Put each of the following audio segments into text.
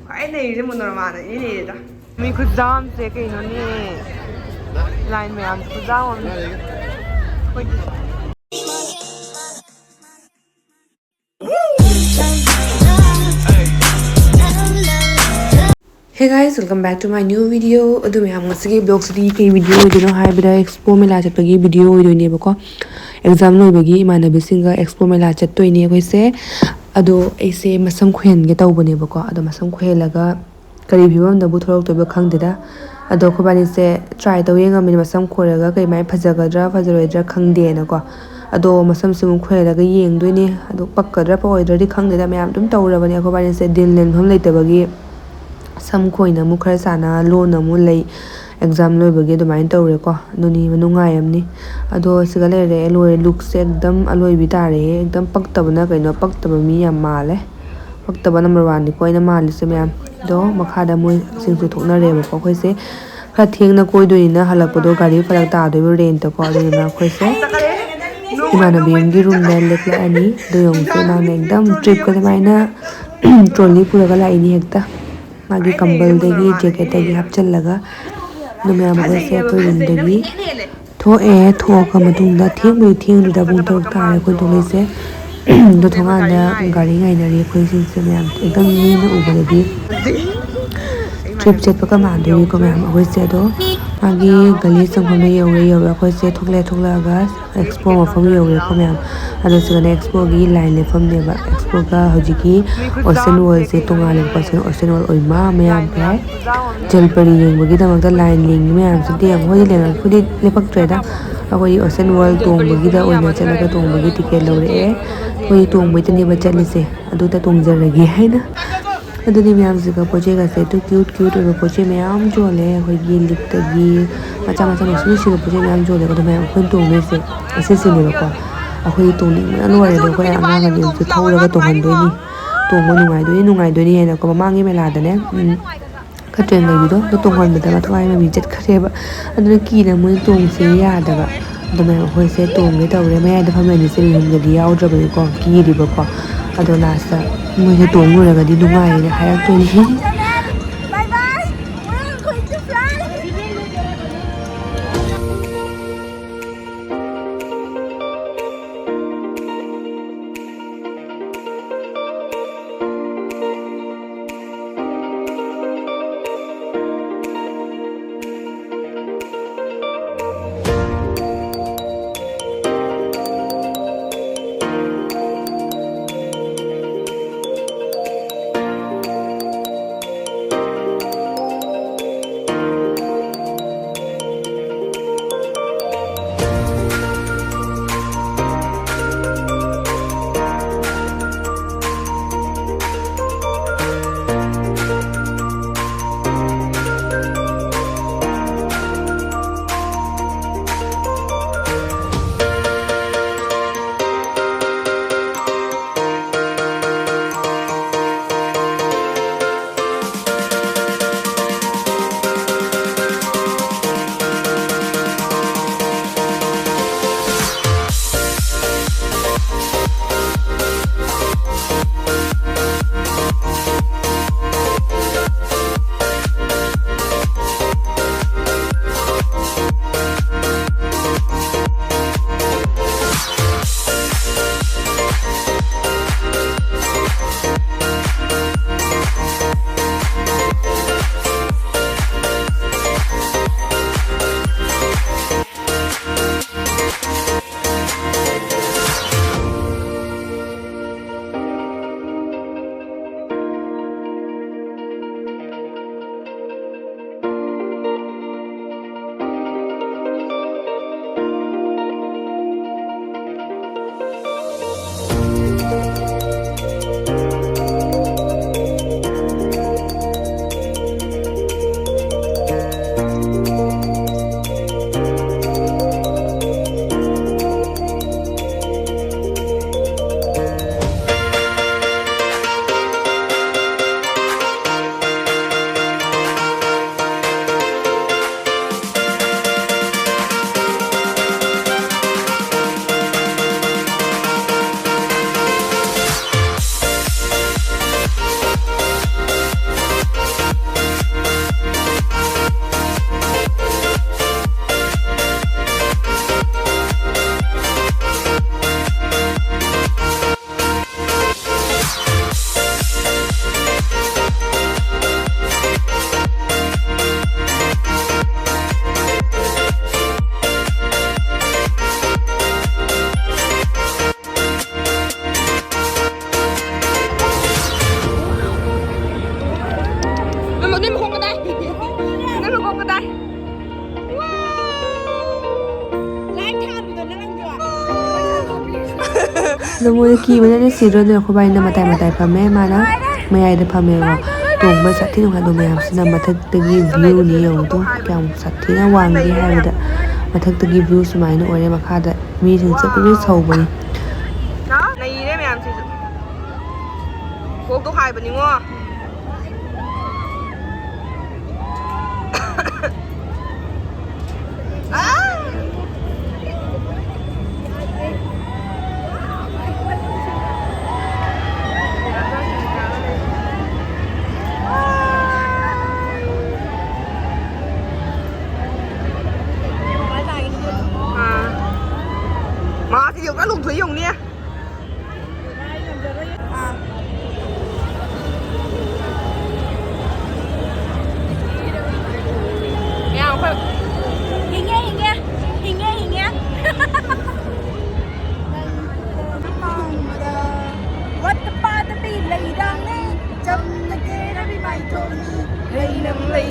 Ai này thì một normal này này đó. Mình cứ dám thế cái nó nè. Line mẹ ăn cứ dám không? Hey guys, welcome back to my new video. Adu me ham ngasigi blog sedi ke video dino hai bida expo mela chat pagi video do ne bako. Exam loi bagi imana bisinga expo mela chat toi ne koi se. Ado aise masam khuen ge taw bane bako. Ado masam khwelaga kari bibam da bu thorok to ba khang deda. Ado ko bani se try taw yenga min masam khoraga kai mai phajagadra phajaroidra khang de na ko. Ado masam sim khwelaga yeng doi ne. Ado pakadra pa oidra di khang deda me am tum tawra bane ko bani se din len pham leita bagi sam khoina mu khara sana lona mu lei exam loi bagi do main tawre ko nuni manungai amni ado sigale re loi look se ekdam aloi bi tare ekdam paktabana kaino paktaba mi yam male paktaba number 1 ni koina mali se myam do makhada mu singsu thokna re ko khoi se kha thengna koi do ina halakpodo gari farak ta do rent ko na khoi se imana biyamgi room da lekla ani do yong se na ekdam trip ka maina trolley pura ga la ini hekta magi kambal degi jacket degi hapchal laga numya ma se to indagi tho ka matung da theng da bung tok ta ko to le se do thonga da gari ngai na ri khoi sin se myam ekdam ni na ubadi trip chat pa ka ma do ko myam hoi se do magi gali sang phame yaw khoi se thokla ga expo ma pham yaw ko myam ado se na expo gi line le pham ne ba expo ga hojiki ocean wall se tonga le pa se ocean wall oi ma myam kai jhalpari yeng bagi da magda line ling myam se de hoi le na khudi le pak tre da akoi ocean wall tong bagi da oi na chala ga tong bagi ticket lo re koi tong bai tani ba chali se adu ta tong jar ragi hai na adu ni myam se ka project ga se to cute oi project myam jo le hoi gi lik ta gi macha no su project myam jo le ko myam khon tong me se ase ne ba ko akoi tong ni na lo re de ko ya nga ga ni su thau ra ga tong han doi ni tong mo nungai doi ni na ko mangi mela da ne ka train ngai bi do tong han da ma thwai ma bi jet khare ba adu ki na mo tong se ya da ba do me hoi se tong ge taw re ma ya da pham ni se ni ga di yaw dra ba ni ko ki ri ba ko ado na sa mo se tong mo ra ga di nungai ne hayak to ni ꯃꯣꯏꯗ ꯀꯤꯕꯅꯗꯤ ꯁꯤꯗ꯭ꯔꯣꯏꯗꯅ ꯑꯩꯈꯣꯏꯕꯥꯏꯅ ꯃꯇꯥꯏ ꯐꯝꯃꯦ ꯃꯥꯅ ꯃꯌꯥꯏꯗ ꯐꯝꯃꯦꯕ ꯇꯣꯡꯕ ꯁꯥꯊꯤ ꯅꯨꯡꯉꯥꯏꯕ ꯃꯌꯥꯝꯁꯤꯅ ꯃꯊꯛꯇꯒꯤ ꯚ꯭ꯌꯨꯅꯤ ꯌꯦꯡꯉꯨꯗꯣ ꯀꯌꯥꯝ ꯁꯥꯊꯤꯅ ꯋꯥꯡꯒꯦ ꯍꯥꯏꯕꯗ ꯃꯊꯛꯇꯒꯤ ꯚ꯭ꯌꯨ ꯁꯨꯃꯥꯏꯅ ꯑꯣꯏꯔꯦ ꯃꯈꯥꯗ ꯃꯤꯁꯤꯡ ꯆꯠꯄꯗꯨ ꯁꯧꯕꯅꯤ ꯅꯩꯔꯦ ꯃꯌꯥꯝꯁꯤꯁꯨ ꯀꯣꯛꯇꯣ ꯍꯥꯏꯕꯅꯤꯉꯣ mà thì được đã lùng thủy dùng nha nghe không phải hình nghe what the pa the bị lấy đang nè chấm ta kê đã bị mày thôi lấy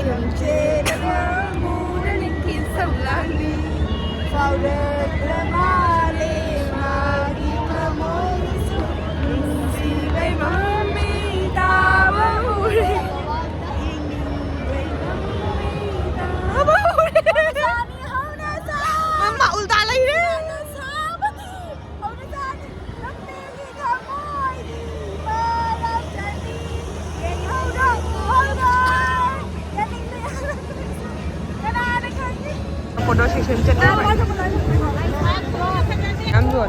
nằm chê đã ngỡ ngu đã linh kiến sầu lang đi vào đời là ma lê ma đi mà môi gì vậy mà mi ta bao đi mà ulta lấy đi photo session chân đấy mày em rồi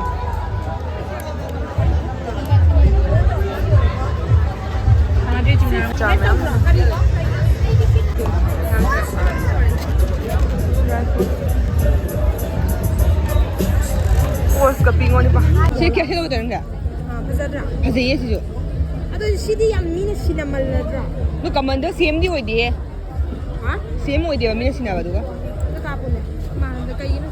chào em 오, 스카핑 오니 봐. 시켜 해도 되는데. 아, 맞아. 하세요, 시죠. 아도 시디 양미네 시나 말라더라. 너 가만도 CMD 어디? 아? CM 어디야? 미네 시나 봐도가. 나 가보네. 마는데 까이는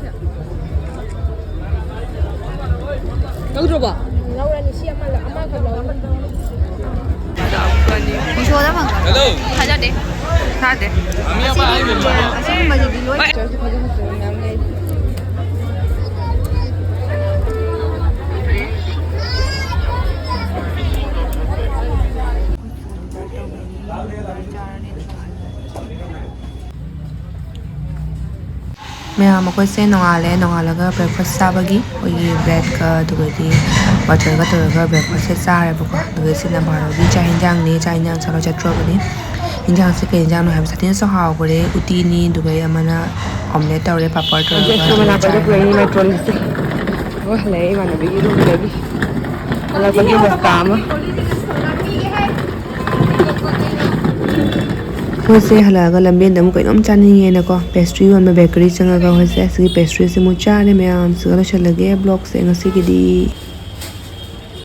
여기 줘 봐. 라우라니 시야 말라. 아마 그 라우라. Một số đó mà thay ra đi 사 돼. xin mà gì đi lối 저기 가져갔어. 양내. ꯃꯌꯥꯝ ꯑꯩꯈꯣꯏꯁꯦ ꯅꯣꯡꯉꯥꯜꯂꯒ breakfast ꯆꯥꯕꯒꯤ ꯑꯩꯈꯣꯏꯒꯤ ꯕ꯭ꯔꯦꯗꯀ ꯑꯗꯨꯒꯗꯤ ꯕꯇꯔꯒ ꯇꯧꯔꯒ ꯕ꯭ꯔꯦꯛꯐꯥꯁꯁꯦ ꯆꯥꯔꯦꯕꯀꯣ ꯑꯗꯨꯒ ꯁꯤꯅ ꯚꯥꯔꯣꯒꯤ ꯆꯥꯛ ꯌꯦꯟꯖꯥꯡꯅꯤ ꯆꯥꯛ ꯌꯦꯟꯖꯥꯡ ꯆꯥꯔꯣ ꯆꯠꯇ꯭ꯔꯕꯅꯤ ꯌꯦꯟꯖꯥꯡꯁꯦ ꯀꯩ ꯌꯦꯟꯖꯥꯡꯅꯣ ꯍꯥꯏꯕ ꯁꯥꯊꯤꯅꯁꯨ ꯍꯥꯎꯈ꯭ꯔꯦ ꯎꯇꯤꯅꯤ ꯑꯗꯨꯒ ꯑꯃꯅ ꯑꯣꯝꯂꯦꯠ ꯇꯧꯔꯦ ꯄꯥꯄꯔ ꯇꯧꯔꯒ ꯍꯜꯂꯛꯑꯦ ꯏꯃꯥꯟꯅꯕꯤꯒꯤ ꯔꯨꯝꯗꯒꯤ ꯍꯜꯂꯛꯄꯒꯤ ꯕꯁꯇꯥ ꯑꯃ ꯑꯩꯈꯣꯏꯁꯦ ꯍꯜꯂꯛꯑꯒ ꯂꯝꯕꯦꯟꯗ ꯑꯃꯨꯛ ꯀꯩꯅꯣꯝ ꯆꯥꯅꯤꯡꯉꯦꯅꯀꯣ ꯄꯦꯁꯇ꯭ꯔꯤ ꯌꯣꯟꯕ ꯕꯦꯀꯔꯤ ꯆꯪꯉꯒ ꯑꯩꯈꯣꯏꯁꯦ ꯁꯤꯒꯤ ꯄꯦꯁꯇ꯭ꯔꯤꯁꯦ ꯑꯃꯨꯛ ꯆꯥꯔꯦ ꯃꯌꯥꯝꯁꯤꯒ ꯂꯣꯏꯁꯤꯜꯂꯒꯦ ꯕ꯭ꯂꯣꯛꯁꯦ ꯉꯁꯤꯒꯤꯗꯤ